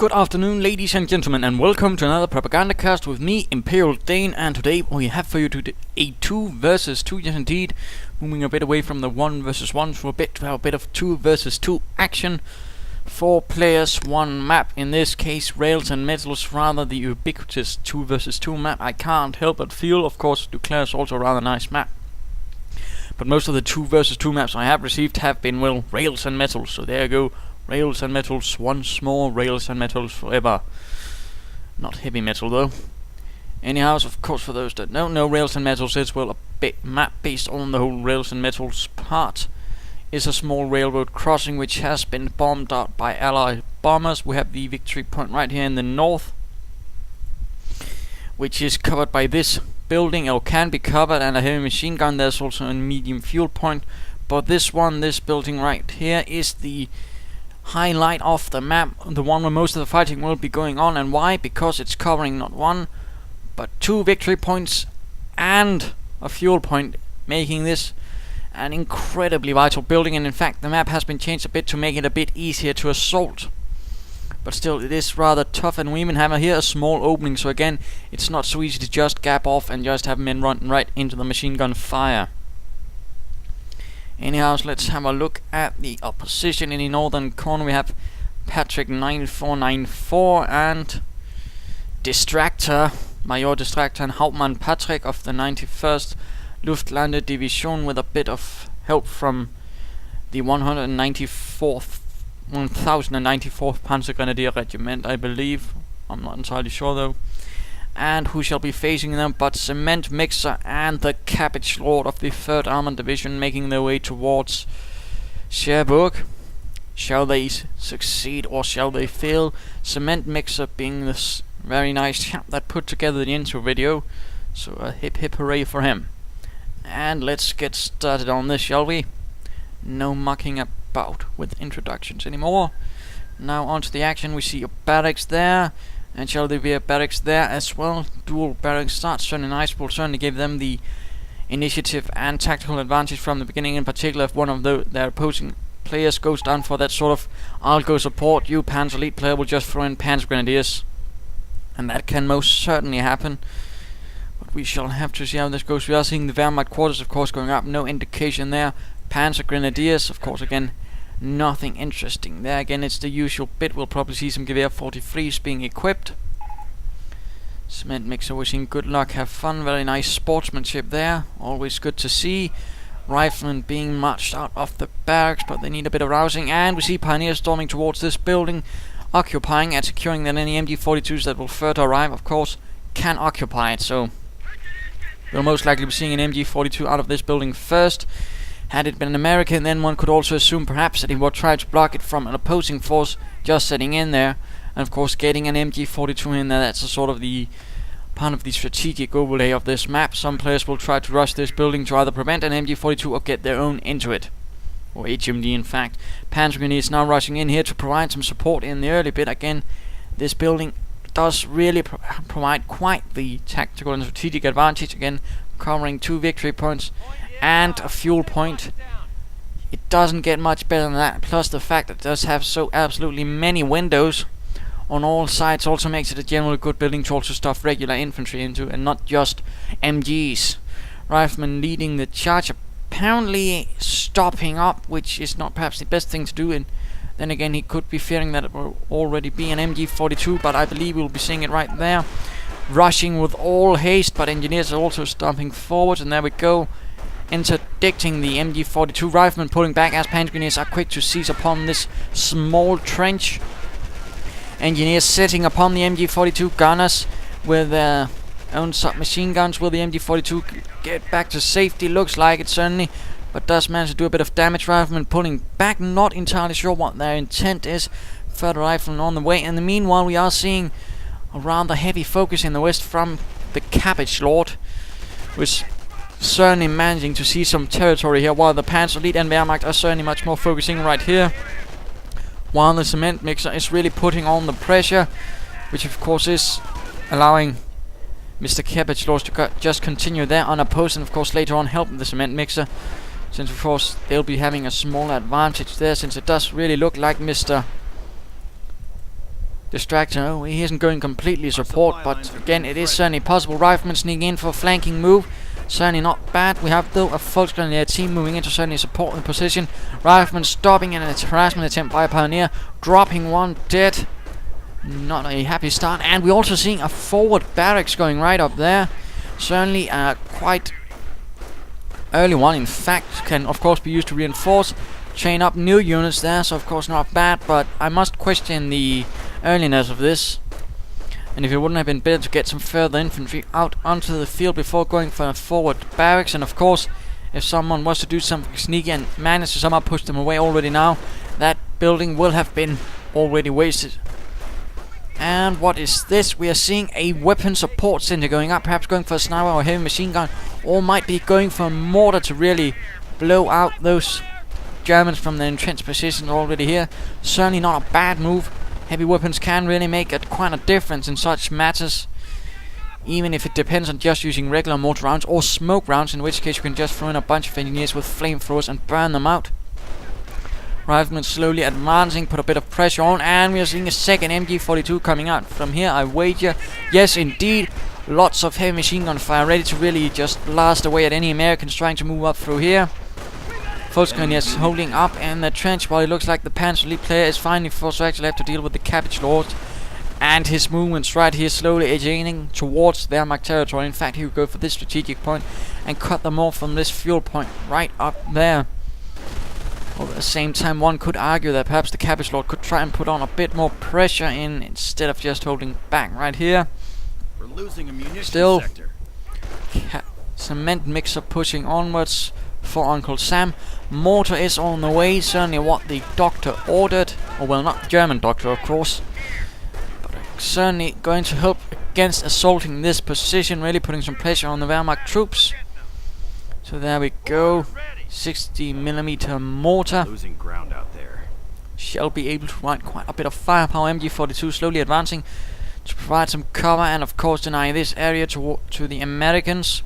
Good afternoon, ladies and gentlemen, and welcome to another Propagandacast with me, Imperial Dane, and today we have for you a 2 versus 2, yes indeed, moving a bit away from the 1 versus 1 to a bit of 2 versus 2 action. 4 players, 1 map, in this case Rails and Metals, rather the ubiquitous 2 versus 2 map. I can't help but feel, of course, Duclair is also a rather nice map. But most of the 2 versus 2 maps I have received have been, well, Rails and Metals, so there you go. Rails and Metals once more, Rails and Metals forever. Not heavy metal though. Anyhow, of course, for those that don't know, Rails and Metals is, well, a bit map based on the whole Rails and Metals part. Is a small railroad crossing which has been bombed out by Allied bombers. We have the victory point right here in the north, which is covered by this building, or can be covered, and a heavy machine gun. There's also a medium fuel point, but this building right here, is the highlight of the map, the one where most of the fighting will be going on. And why? Because it's covering not 1 but 2 victory points and a fuel point, making this an incredibly vital building. And in fact, the map has been changed a bit to make it a bit easier to assault, but still it is rather tough. And we even have here a small opening, so again it's not so easy to just gap off and just have men run right into the machine gun fire. Anyhow, so let's have a look at the opposition. In the northern corner we have Patrick9494 and D1stracter, Major D1stracter, and Hauptmann Patrick of the 91st Luftlande Division, with a bit of help from the 1094th Panzer Grenadier Regiment, I believe. I'm not entirely sure though. And who shall be facing them but Cementmixer and the Cabbagelord of the 3rd Armoured Division, making their way towards Cherbourg. Shall they succeed or shall they fail? Cementmixer being this very nice chap that put together the intro video, so a hip hip hooray for him. And let's get started on this, shall we? No mucking about with introductions anymore. Now onto the action. We see a barracks there. And shall there be a barracks there as well? Dual barracks starts certainly nice. Will certainly give them the initiative and tactical advantage from the beginning. In particular, if one of their opposing players goes down for that sort of "I'll go support you" Panzer elite player, will just throw in Panzer Grenadiers, and that can most certainly happen. But we shall have to see how this goes. We are seeing the Wehrmacht quarters, of course, going up. No indication there. Panzer Grenadiers, of course, again, nothing interesting there. Again, it's the usual bit. We'll probably see some Gewehr 43s being equipped. Cementmixer wishing good luck, have fun. Very nice sportsmanship there, always good to see. Riflemen being marched out of the barracks, but they need a bit of rousing. And we see pioneers storming towards this building, occupying and securing that any MG42s that will further arrive, of course, can occupy it. So we'll most likely be seeing an MG42 out of this building first. Had it been an American, then one could also assume perhaps that he would try to block it from an opposing force just sitting in there. And of course, getting an MG42 in there, that's a sort of the part of the strategic overlay of this map. Some players will try to rush this building to either prevent an MG42 or get their own into it, or HMD in fact. Panzer Grenadiers now rushing in here to provide some support in the early bit. Again, this building does really provide quite the tactical and strategic advantage. Again, covering 2 victory points and a fuel point. It doesn't get much better than that, plus the fact that it does have so absolutely many windows on all sides also makes it a generally good building to also stuff regular infantry into, and not just MGs. Rifleman leading the charge, apparently stopping up, which is not perhaps the best thing to do. And then again, he could be fearing that it will already be an MG42, but I believe we'll be seeing it right there. Rushing with all haste, but engineers are also stomping forward, and there we go, interdicting the MG42. Riflemen pulling back as Panzer Grenadiers are quick to seize upon this small trench. Engineers sitting upon the MG42. Gunners with their own submachine guns. Will the MG42 get back to safety? Looks like it certainly, but does manage to do a bit of damage. Riflemen pulling back, not entirely sure what their intent is. Further riflemen on the way. In the meanwhile, we are seeing a rather heavy focus in the west from the Cabbagelord, which certainly managing to see some territory here, while the Panzer Elite and Wehrmacht are certainly much more focusing right here, while the Cementmixer is really putting on the pressure, which of course is allowing Mr. Cabbagelord to just continue there unopposed, and of course later on help the Cementmixer, since of course they'll be having a small advantage there, since it does really look like Mr. D1stracter, oh, he isn't going completely support, but again, it is certainly possible. Rifleman sneaking in for a flanking move. Certainly not bad. We have, though, a Volksgrenadier team moving into certainly supporting position. Rifleman stopping in a harassment attempt by a Pioneer. Dropping one dead. Not a happy start. And we're also seeing a forward barracks going right up there. Certainly quite early one, in fact, can of course be used to reinforce. Chain up new units there, so of course not bad, but I must question the earliness of this. And if it wouldn't have been better to get some further infantry out onto the field before going for a forward barracks, and of course, if someone was to do something sneaky and manage to somehow push them away already now, that building will have been already wasted. And what is this? We are seeing a weapon support center going up, perhaps going for a sniper or heavy machine gun, or might be going for a mortar to really blow out those Germans from their entrenched positions already here. Certainly not a bad move. Heavy weapons can really make quite a difference in such matters, even if it depends on just using regular mortar rounds or smoke rounds, in which case you can just throw in a bunch of engineers with flamethrowers and burn them out. Riflemen slowly advancing, put a bit of pressure on, and we are seeing a second MG42 coming out from here, I wager. Yes, indeed, lots of heavy machine gun fire ready to really just blast away at any Americans trying to move up through here. Volksgrenadiers holding up in the trench, while it looks like the Panzer lead player is finally forced to actually have to deal with the Cabbagelord and his movements right here, slowly edging towards Wehrmacht territory. In fact, he would go for this strategic point and cut them off from this fuel point right up there. Well, at the same time, one could argue that perhaps the Cabbagelord could try and put on a bit more pressure in instead of just holding back right here. We're losing a munitions Still, sector. Cementmixer pushing onwards for Uncle Sam. Mortar is on the way, certainly what the doctor ordered. Or well, not the German doctor, of course. But certainly going to help against assaulting this position, really putting some pressure on the Wehrmacht troops. So there we go. 60mm mortar. Losing ground out there. Shall be able to provide quite a bit of firepower. MG42 slowly advancing to provide some cover and of course deny this area to the Americans.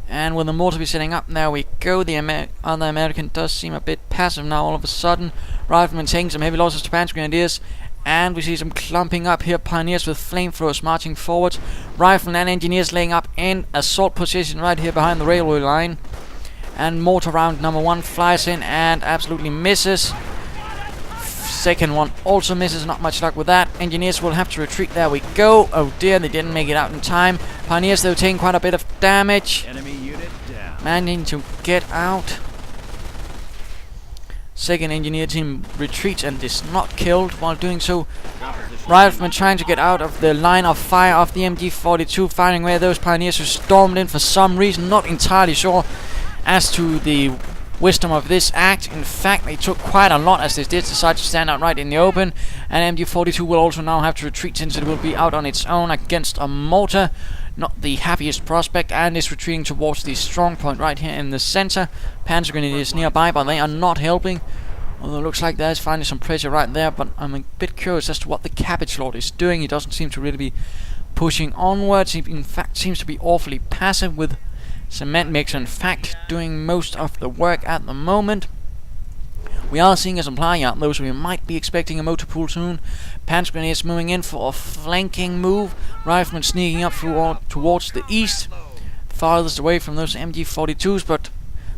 And with the mortar be setting up, there we go. The other American does seem a bit passive now all of a sudden. Riflemen taking some heavy losses to Panzer Grenadiers. And we see some clumping up here, Pioneers with flamethrowers marching forward. Riflemen and engineers laying up in assault position right here behind the railway line. And mortar round number 1 flies in and absolutely misses. Second one also misses, not much luck with that. Engineers will have to retreat, there we go. Oh dear, they didn't make it out in time. Pioneers though taking quite a bit of damage. Enemy unit down. Managing to get out. Second engineer team retreats and is not killed while doing so. Riflemen trying to get out of the line of fire of the MG42, firing away those Pioneers who stormed in for some reason, not entirely sure as to the wisdom of this act. In fact, they took quite a lot as they did decide to stand out right in the open. And MG42 will also now have to retreat since it will be out on its own against a mortar. Not the happiest prospect, and is retreating towards the strong point right here in the center. Panzer Grenadiers nearby, but they are not helping. Although it looks like there's finally some pressure right there, but I'm a bit curious as to what the Cabbagelord is doing. He doesn't seem to really be pushing onwards. He in fact seems to be awfully passive, with Cementmixer in fact doing most of the work at the moment. We are seeing a supply yard though, so we might be expecting a motor pool soon. Panzer Grenadiers moving in for a flanking move. Riflemen sneaking up towards the east, farthest away from those MG42s, but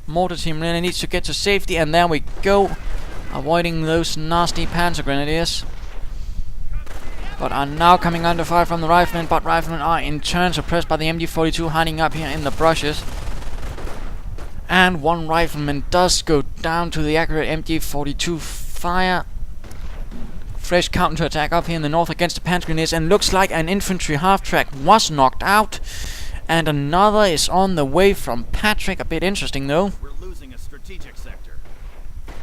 mortar team really needs to get to safety, and there we go, avoiding those nasty Panzer Grenadiers. But are now coming under fire from the riflemen, but riflemen are in turn suppressed by the MG42 hiding up here in the brushes. And one rifleman does go down to the accurate MG42 fire. Fresh counter-attack up here in the north against the Panzer Grenadiers, and looks like an infantry half-track was knocked out. And another is on the way from Patrick. A bit interesting though. We're losing a strategic sector.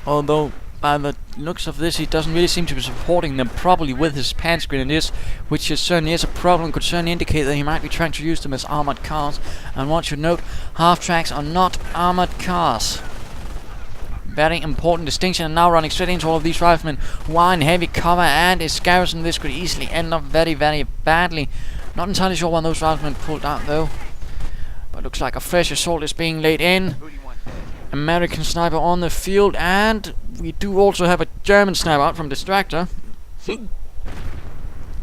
Although by the looks of this, he doesn't really seem to be supporting them properly with his Panzer Grenadiers, which certainly is a problem. Could certainly indicate that he might be trying to use them as armored cars. And one should note, half-tracks are not armored cars. Very important distinction. And now running straight into all of these riflemen who are in heavy cover, and is garrison. This could easily end up very, very badly. Not entirely sure when those riflemen pulled out though. But looks like a fresh assault is being laid in. American sniper on the field, and we do also have a German sniper out from D1stracter.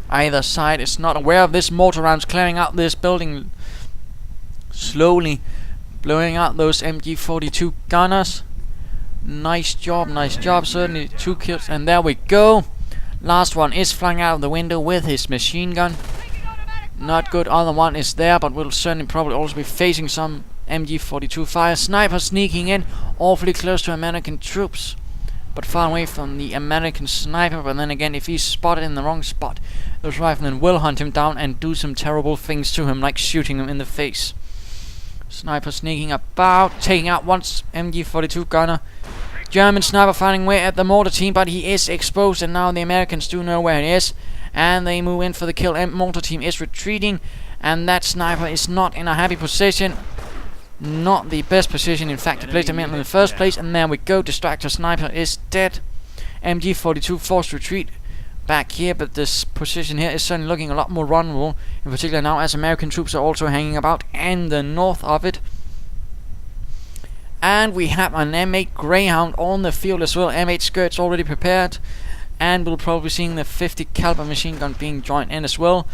Either side is not aware of this. Mortar rounds clearing out this building, slowly blowing out those MG42 gunners. Nice job, certainly 2 kills, and there we go. Last one is flying out of the window with his machine gun. Not good, other one is there, but will certainly probably also be facing some MG42 fire. Sniper sneaking in, awfully close to American troops, but far away from the American sniper. But then again, if he's spotted in the wrong spot, those riflemen will hunt him down and do some terrible things to him, like shooting him in the face. Sniper sneaking about, taking out one MG42 gunner. German sniper finding way at the mortar team, but he is exposed, and now the Americans do know where he is, and they move in for the kill. Mortar team is retreating, and that sniper is not in a happy position. Not the best position, in fact, to place him in the first place. And there we go, D1stracter sniper is dead. MG42 forced retreat back here, but this position here is certainly looking a lot more vulnerable, in particular now as American troops are also hanging about in the north of it. And we have an M8 Greyhound on the field as well. M8 skirts already prepared, and we'll probably be seeing the 50 caliber machine gun being joined in as well.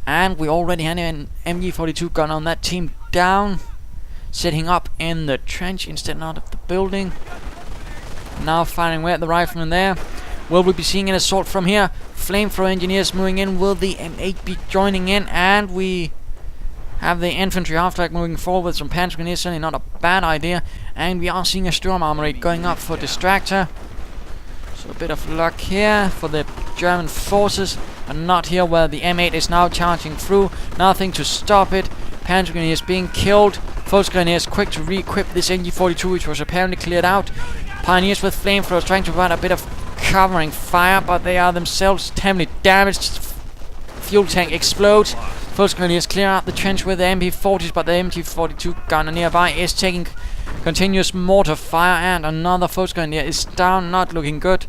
And we already had an MG42 gun on that team down, sitting up in the trench instead not of the building. Now firing away at the rifleman there. Will we be seeing an assault from here? Flamethrower engineers moving in. Will the M8 be joining in? And we have the infantry half-track moving forward with some Panzer grenades. Certainly not a bad idea. And we are seeing a storm armor rate going up for D1stracter. So a bit of luck here for the German forces, but not here where the M8 is now charging through. Nothing to stop it. Panzer grenadiers being killed. Foes grenadiers quick to re-equip this MG42, which was apparently cleared out. Pioneers with flamethrowers trying to provide a bit of covering fire, but they are themselves terribly damaged. Fuel tank explodes. Foes grenadiers clear out the trench with the MP40s, but the MG42 gunner nearby is taking continuous mortar fire, and another foes grenadier is down. Not looking good.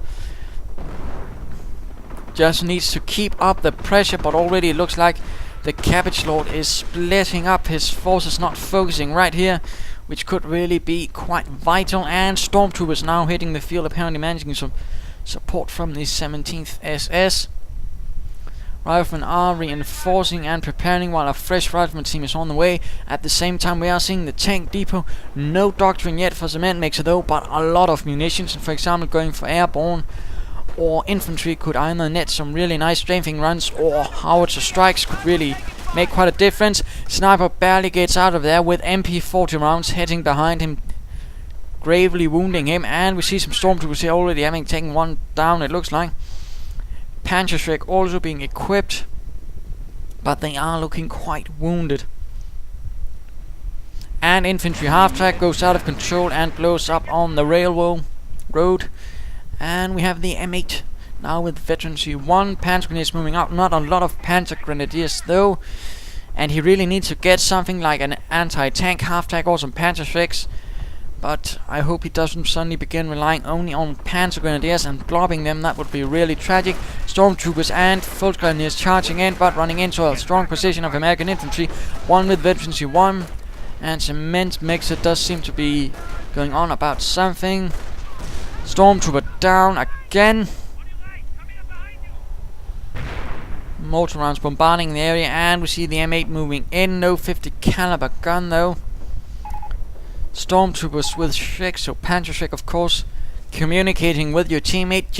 Just needs to keep up the pressure, but already it looks like the Cabbagelord is splitting up his forces, not focusing right here, which could really be quite vital. And stormtroopers now hitting the field, apparently managing some support from the 17th SS. Riflemen are reinforcing and preparing while a fresh rifleman team is on the way. At the same time, we are seeing the tank depot. No doctrine yet for Cementmixer though, but a lot of munitions. And for example, going for airborne or infantry could either net some really nice strafing runs, or howitzer strikes could really make quite a difference. Sniper barely gets out of there with MP40 rounds hitting behind him, gravely wounding him. And we see some stormtroopers here already having taken one down, it looks like. Panzer also being equipped, but they are looking quite wounded. And infantry half-track goes out of control and blows up on the railroad. And we have the M8 now with veterancy 1. Panzer grenadiers moving out. Not a lot of Panzer grenadiers though, and he really needs to get something like an anti-tank half-track or some Panzer. But I hope he doesn't suddenly begin relying only on Panzer grenadiers and blobbing them. That would be really tragic. Stormtroopers and foes grenadiers charging in, but running into a strong position of American infantry. One with veterancy 1, and Cementmixer does seem to be going on about something. Stormtrooper down again. Mortar rounds bombarding the area, and we see the M8 moving in. No 50 caliber gun though. Stormtroopers with Shrek, so Panzer of course, communicating with your teammate.